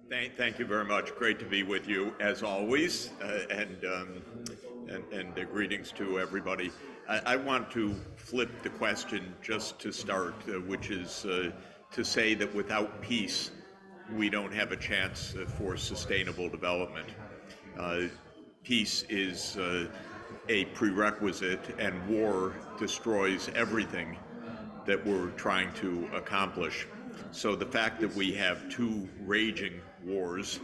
Thank you very much. Great to be with you as always, and greetings to everybody. I want to flip the question just to start, which is to say that without peace, we don't have a chance for sustainable development. Peace is a prerequisite, and war destroys everything that we're trying to accomplish. So the fact that we have two raging wars,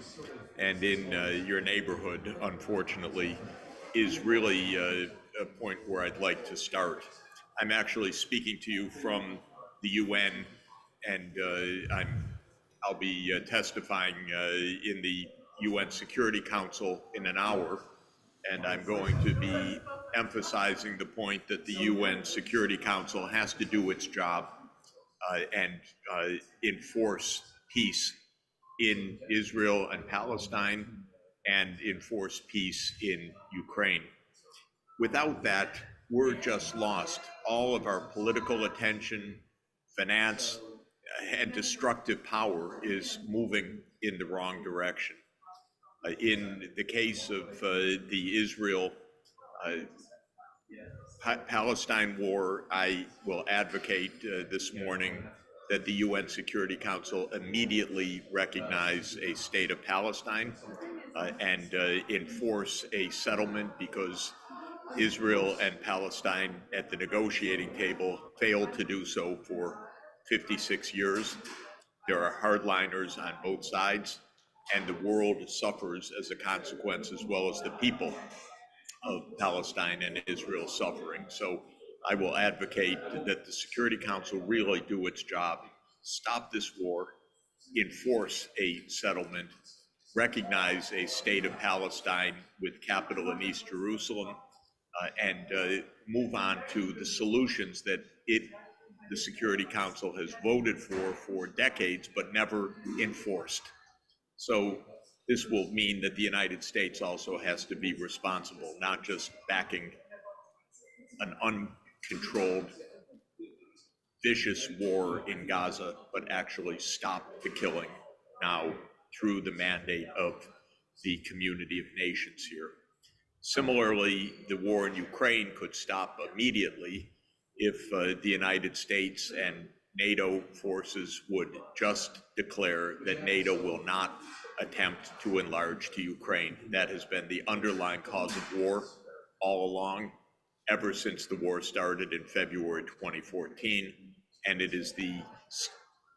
and in your neighborhood, unfortunately, is really a point where I'd like to start. I'm actually speaking to you from the UN, and I'll be testifying in the UN Security Council in an hour, and I'm going to be emphasizing the point that the UN Security Council has to do its job and enforce peace in Israel and Palestine and enforce peace in Ukraine. Without that, we're just lost. All of our political attention, finance, and destructive power is moving in the wrong direction. In the case of the Israel Palestine war, I will advocate this morning that the UN Security Council immediately recognize a state of Palestine and enforce a settlement, because Israel and Palestine at the negotiating table failed to do so for 56 years. There are hardliners on both sides, and the world suffers as a consequence, as well as the people of Palestine and Israel suffering. So I will advocate that the Security Council really do its job, stop this war, enforce a settlement, recognize a state of Palestine with capital in East Jerusalem, and move on to the solutions that the Security Council has voted for decades, but never enforced. So this will mean that the United States also has to be responsible, not just backing an uncontrolled, vicious war in Gaza, but actually stop the killing now through the mandate of the community of nations here. Similarly, the war in Ukraine could stop immediately if the United States and NATO forces would just declare that NATO will not attempt to enlarge to Ukraine. That has been the underlying cause of war all along, ever since the war started in February 2014, and it is the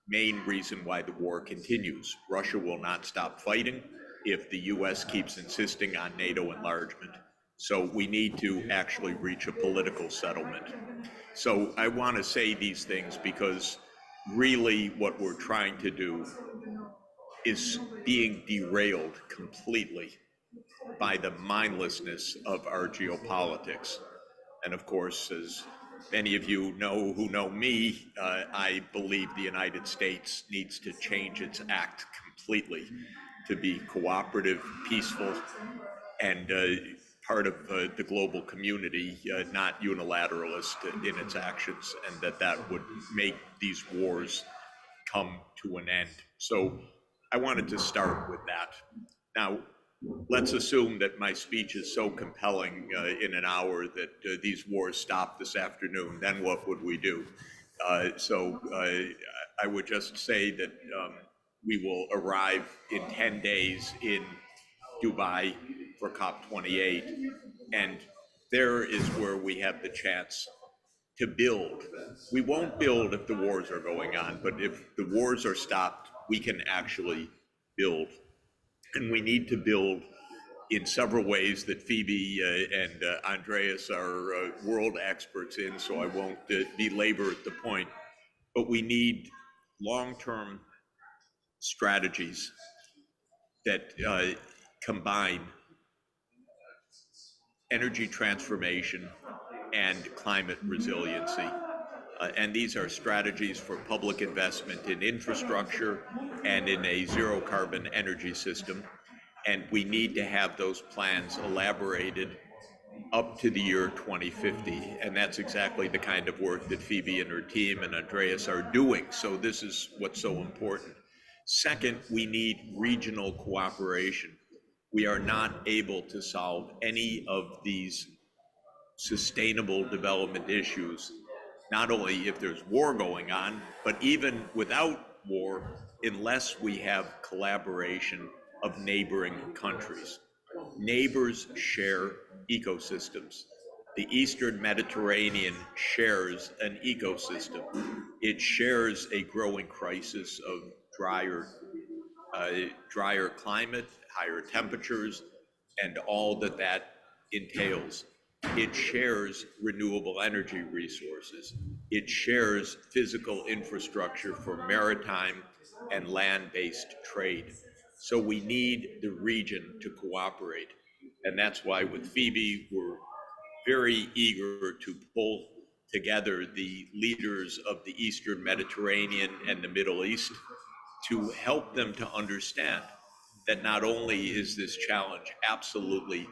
main reason why the war continues. Russia will not stop fighting if the US keeps insisting on NATO enlargement. So we need to actually reach a political settlement. So I want to say these things because really what we're trying to do is being derailed completely by the mindlessness of our geopolitics. And of course, as many of you know who know me, I believe the United States needs to change its act completely to be cooperative, peaceful, and part of the global community, not unilateralist in its actions, and that would make these wars come to an end. So I wanted to start with that. Now, let's assume that my speech is so compelling in an hour that these wars stop this afternoon. Then what would we do? So I would just say that we will arrive in 10 days in Dubai for COP28. And there is where we have the chance to build. We won't build if the wars are going on, but if the wars are stopped, we can actually build. And we need to build in several ways that Phoebe and Andreas are world experts in, so I won't belabor the point. But we need long-term strategies that combine energy transformation and climate resiliency. And these are strategies for public investment in infrastructure and in a zero carbon energy system. And we need to have those plans elaborated up to the year 2050. And that's exactly the kind of work that Phoebe and her team and Andreas are doing. So this is what's so important. Second, we need regional cooperation. We are not able to solve any of these sustainable development issues, not only if there's war going on, but even without war, unless we have collaboration of neighboring countries. Neighbors share ecosystems. The Eastern Mediterranean shares an ecosystem. It shares a growing crisis of drier drier climate, higher temperatures, and all that that entails. It shares renewable energy resources. It shares physical infrastructure for maritime and land-based trade. So we need the region to cooperate. And that's why with Phoebe, we're very eager to pull together the leaders of the Eastern Mediterranean and the Middle East to help them to understand that not only is this challenge absolutely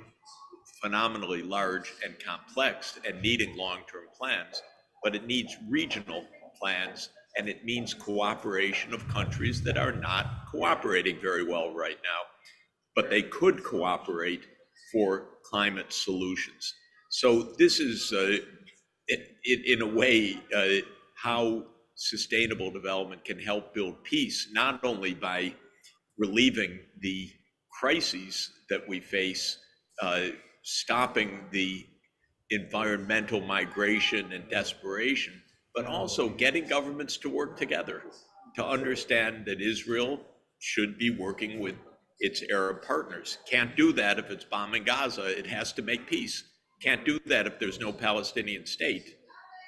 phenomenally large and complex and needing long-term plans, but it needs regional plans, and it means cooperation of countries that are not cooperating very well right now, but they could cooperate for climate solutions. So this is, in a way, how sustainable development can help build peace, not only by relieving the crises that we face, uh, stopping the environmental migration and desperation, but also getting governments to work together to understand that Israel should be working with its Arab partners. Can't do that if it's bombing Gaza. It has to make peace. Can't do that if there's no Palestinian state.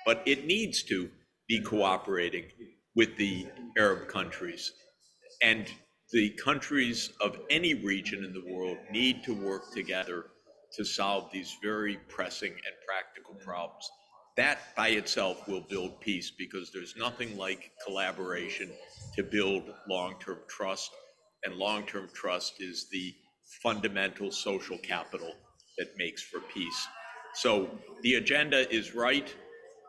But it needs to be cooperating with the Arab countries. And the countries of any region in the world need to work together to solve these very pressing and practical problems. That by itself will build peace, because there's nothing like collaboration to build long-term trust. And long-term trust is the fundamental social capital that makes for peace. So the agenda is right.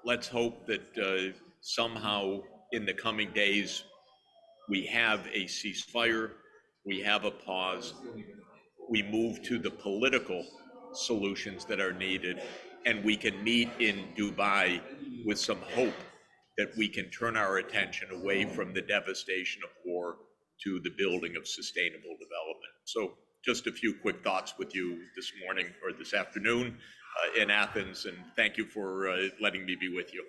Let's hope that somehow in the coming days we have a ceasefire, we have a pause, we move to the political solutions that are needed, and we can meet in Dubai with some hope that we can turn our attention away from the devastation of war to the building of sustainable development. So just a few quick thoughts with you this morning or this afternoon in Athens, and thank you for letting me be with you.